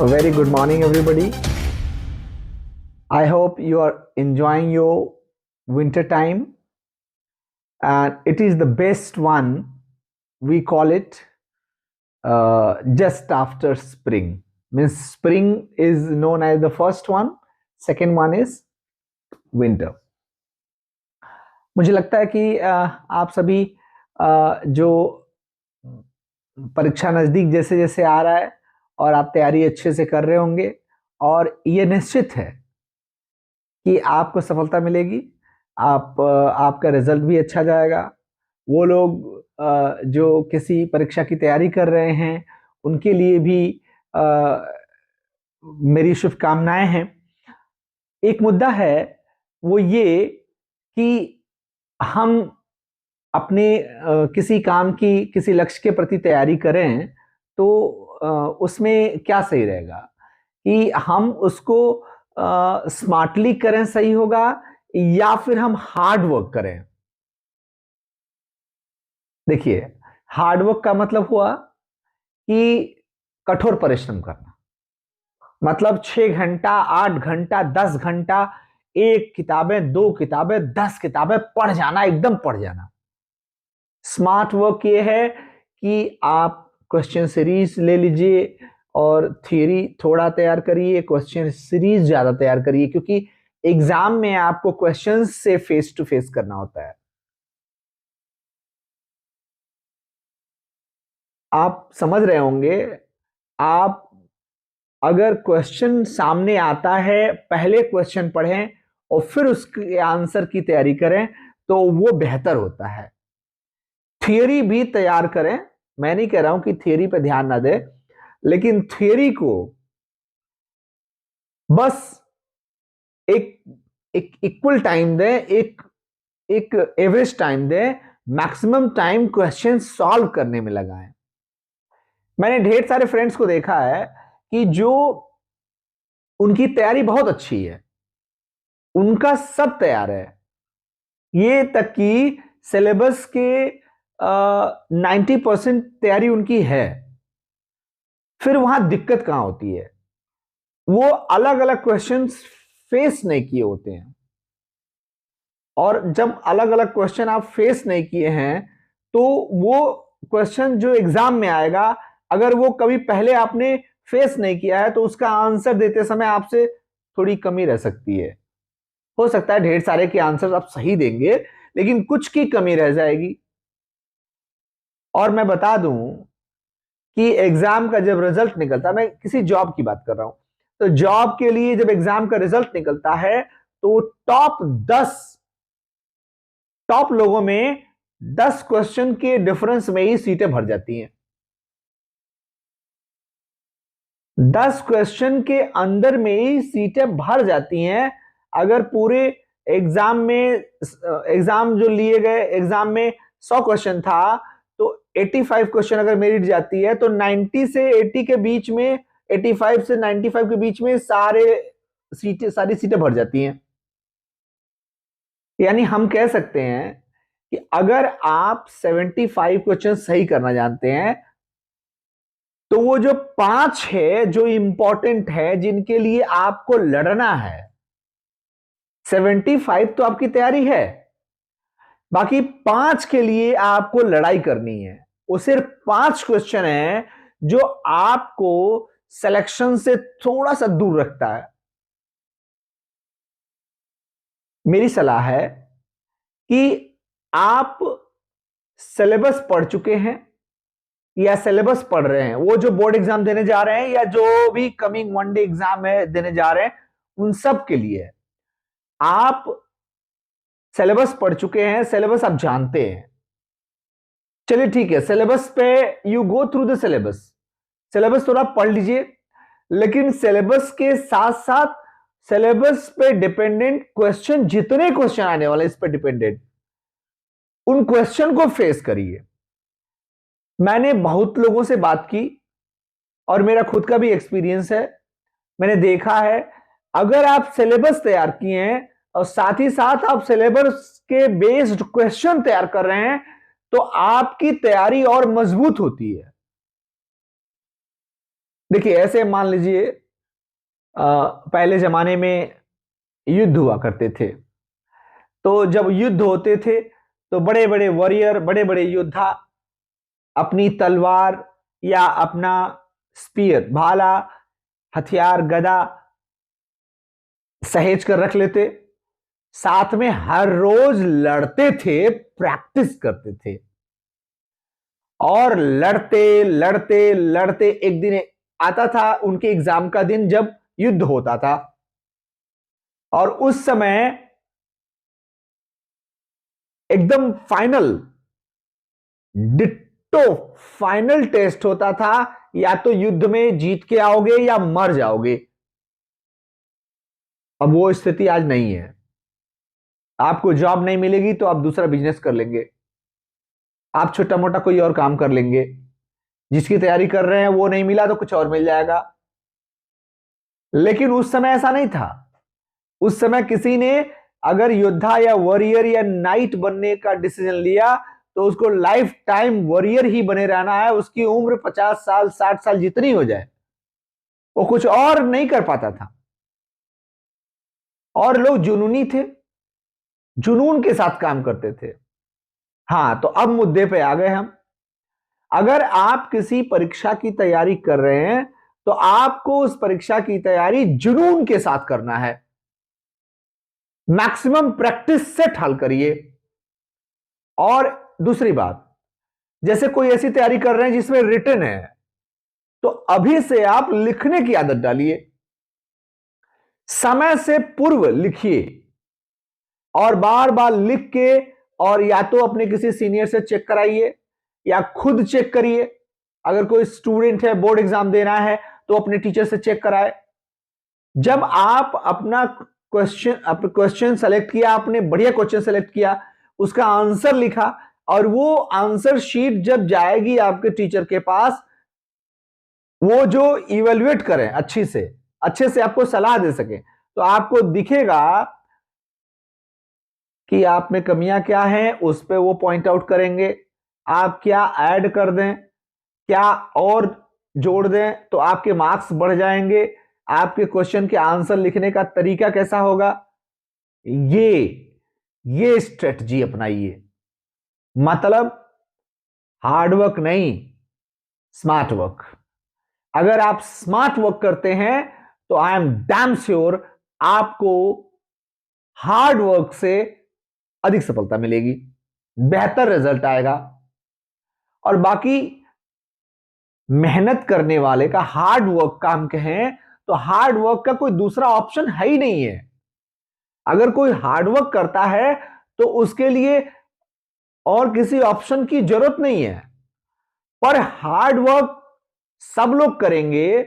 A very good morning, everybody. I hope you are enjoying your winter time, and it is the best one. We call it just after spring. Means spring is known as the first one, second one is winter. मुझे लगता है कि आप सभी जो परीक्षा नजदीक जैसे जैसे आ रहा है और आप तैयारी अच्छे से कर रहे होंगे, और ये निश्चित है कि आपको सफलता मिलेगी। आपका रिजल्ट भी अच्छा जाएगा। वो लोग जो किसी परीक्षा की तैयारी कर रहे हैं, उनके लिए भी अ, मेरी शुभकामनाएं हैं। एक मुद्दा है वो ये कि हम अपने किसी काम की, किसी लक्ष्य के प्रति तैयारी करें तो उसमें क्या सही रहेगा कि हम उसको स्मार्टली करें, सही होगा, या फिर हम हार्ड वर्क करें। देखिए, हार्ड वर्क का मतलब हुआ कि कठोर परिश्रम करना, मतलब 6 घंटा, 8 घंटा, 10 घंटा, एक किताबें, दो किताबें, 10 किताबें पढ़ जाना, एकदम पढ़ जाना। स्मार्ट वर्क ये है कि आप क्वेश्चन सीरीज ले लीजिए और थियरी थोड़ा तैयार करिए, क्वेश्चन सीरीज ज्यादा तैयार करिए, क्योंकि एग्जाम में आपको क्वेश्चन से फेस टू फेस करना होता है। आप समझ रहे होंगे, आप अगर क्वेश्चन सामने आता है, पहले क्वेश्चन पढ़ें और फिर उसके आंसर की तैयारी करें तो वो बेहतर होता है। थियरी भी तैयार करें, मैं नहीं कह रहा हूं कि थियरी पे ध्यान ना दें, लेकिन थियरी को बस एक एक इक्वल टाइम दें, एक एक एवरेज टाइम दें, मैक्सिमम टाइम क्वेश्चन सॉल्व करने में लगाएं। मैंने ढेर सारे फ्रेंड्स को देखा है कि जो उनकी तैयारी बहुत अच्छी है, उनका सब तैयार है, ये तक कि सिलेबस के 90% तैयारी उनकी है, फिर वहां दिक्कत कहां होती है? वो अलग अलग क्वेश्चंस फेस नहीं किए होते हैं, और जब अलग अलग क्वेश्चन आप फेस नहीं किए हैं तो वो क्वेश्चन जो एग्जाम में आएगा, अगर वो कभी पहले आपने फेस नहीं किया है तो उसका आंसर देते समय आपसे थोड़ी कमी रह सकती है। हो सकता है ढेर सारे के आंसर आप सही देंगे, लेकिन कुछ की कमी रह जाएगी। और मैं बता दूं कि एग्जाम का जब रिजल्ट निकलता है, मैं किसी जॉब की बात कर रहा हूं, तो जॉब के लिए जब एग्जाम का रिजल्ट निकलता है तो टॉप लोगों में 10 क्वेश्चन के डिफरेंस में ही सीटें भर जाती हैं। 10 क्वेश्चन के अंदर में ही सीटें भर जाती हैं। अगर पूरे एग्जाम में, एग्जाम जो लिए गए एग्जाम में 100 क्वेश्चन था, तो 85 क्वेश्चन अगर मेरिट जाती है तो 90 से 80 के बीच में, 85 से 95 के बीच में सारी सीटें भर जाती हैं। यानी हम कह सकते हैं कि अगर आप 75 क्वेश्चन सही करना जानते हैं तो वो जो 5 है जो इंपॉर्टेंट है, जिनके लिए आपको लड़ना है, 75 तो आपकी तैयारी है, बाकी 5 के लिए आपको लड़ाई करनी है। वो सिर्फ 5 क्वेश्चन है जो आपको सिलेक्शन से थोड़ा सा दूर रखता है। मेरी सलाह है कि आप सिलेबस पढ़ चुके हैं या सिलेबस पढ़ रहे हैं, वो जो बोर्ड एग्जाम देने जा रहे हैं या जो भी कमिंग वन डे एग्जाम है देने जा रहे हैं, उन सब के लिए आप सिलेबस पढ़ चुके हैं, सिलेबस आप जानते हैं। चलिए ठीक है, सिलेबस पे you go through the syllabus, syllabus थोड़ा पढ़ लीजिए, लेकिन सिलेबस के साथ साथ सिलेबस पे डिपेंडेंट क्वेश्चन, जितने क्वेश्चन आने वाले इस पे डिपेंडेंट, उन क्वेश्चन को फेस करिए। मैंने बहुत लोगों से बात की और मेरा खुद का भी एक्सपीरियंस है। मैंने देखा है, अगर आप सिलेबस तैयार किए हैं और साथ ही साथ आप सिलेबस के बेस्ड क्वेश्चन तैयार कर रहे हैं, तो आपकी तैयारी और मजबूत होती है। देखिए ऐसे मान लीजिए पहले जमाने में युद्ध हुआ करते थे। तो जब युद्ध होते थे तो बड़े बड़े वॉरियर, बड़े बड़े योद्धा अपनी तलवार या अपना स्पीयर, भाला, हथियार, गदा सहेज कर रख लेते, साथ में हर रोज लड़ते थे, प्रैक्टिस करते थे। और लड़ते लड़ते लड़ते एक दिन आता था उनके एग्जाम का दिन जब युद्ध होता था, और उस समय एकदम फाइनल, डिट्टो फाइनल टेस्ट होता था, या तो युद्ध में जीत के आओगे या मर जाओगे। अब वो स्थिति आज नहीं है। आपको जॉब नहीं मिलेगी तो आप दूसरा बिजनेस कर लेंगे, आप छोटा मोटा कोई और काम कर लेंगे, जिसकी तैयारी कर रहे हैं वो नहीं मिला तो कुछ और मिल जाएगा। लेकिन उस समय ऐसा नहीं था। उस समय किसी ने अगर योद्धा या वॉरियर या नाइट बनने का डिसीजन लिया तो उसको लाइफ टाइम वॉरियर ही बने रहना है। उसकी उम्र 50 साल 60 साल जितनी हो जाए, वो कुछ और नहीं कर पाता था। और लोग जुनूनी थे, जुनून के साथ काम करते थे। हां, तो अब मुद्दे पे आ गए हम। अगर आप किसी परीक्षा की तैयारी कर रहे हैं तो आपको उस परीक्षा की तैयारी जुनून के साथ करना है। मैक्सिमम प्रैक्टिस से हल करिए। और दूसरी बात, जैसे कोई ऐसी तैयारी कर रहे हैं जिसमें रिटन है, तो अभी से आप लिखने की आदत डालिए। समय से पूर्व लिखिए और बार बार लिख के, और या तो अपने किसी सीनियर से चेक कराइए या खुद चेक करिए। अगर कोई स्टूडेंट है, बोर्ड एग्जाम देना है, तो अपने टीचर से चेक कराए। जब आप अपना क्वेश्चन सेलेक्ट किया, आपने बढ़िया क्वेश्चन सेलेक्ट किया, उसका आंसर लिखा, और वो आंसर शीट जब जाएगी आपके टीचर के पास, वो जो इवेल्युएट करें अच्छे से आपको सलाह दे सके, तो आपको दिखेगा कि आप में कमियां क्या हैं, उस पे वो पॉइंट आउट करेंगे। आप क्या ऐड कर दें, क्या और जोड़ दें, तो आपके मार्क्स बढ़ जाएंगे। आपके क्वेश्चन के आंसर लिखने का तरीका कैसा होगा, ये स्ट्रेटजी अपनाइए। मतलब हार्डवर्क नहीं, स्मार्ट वर्क। अगर आप स्मार्ट वर्क करते हैं तो आई एम डैम श्योर आपको हार्ड वर्क से अधिक सफलता मिलेगी, बेहतर रिजल्ट आएगा। और बाकी मेहनत करने वाले का, हार्ड वर्क काम कहें तो हार्ड वर्क का कोई दूसरा ऑप्शन है ही नहीं है। अगर कोई हार्ड वर्क करता है तो उसके लिए और किसी ऑप्शन की जरूरत नहीं है। पर हार्ड वर्क सब लोग करेंगे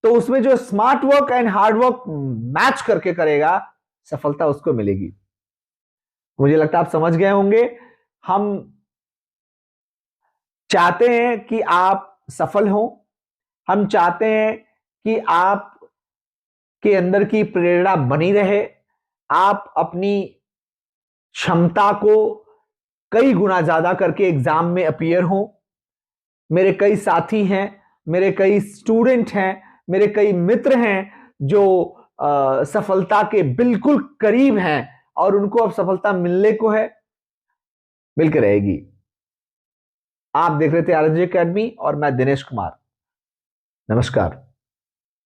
तो उसमें जो smart work and hard work match करके करेगा, सफलता उसको मिलेगी। मुझे लगता है आप समझ गए होंगे। हम चाहते हैं कि आप सफल हो, हम चाहते हैं कि आप के अंदर की प्रेरणा बनी रहे, आप अपनी क्षमता को कई गुना ज्यादा करके एग्जाम में अपीयर हो। मेरे कई साथी हैं, मेरे कई स्टूडेंट हैं, मेरे कई मित्र हैं जो सफलता के बिल्कुल करीब हैं, और उनको अब सफलता मिलने को है, मिलकर रहेगी। आप देख रहे थे आरजे एकेडमी और मैं दिनेश कुमार। नमस्कार।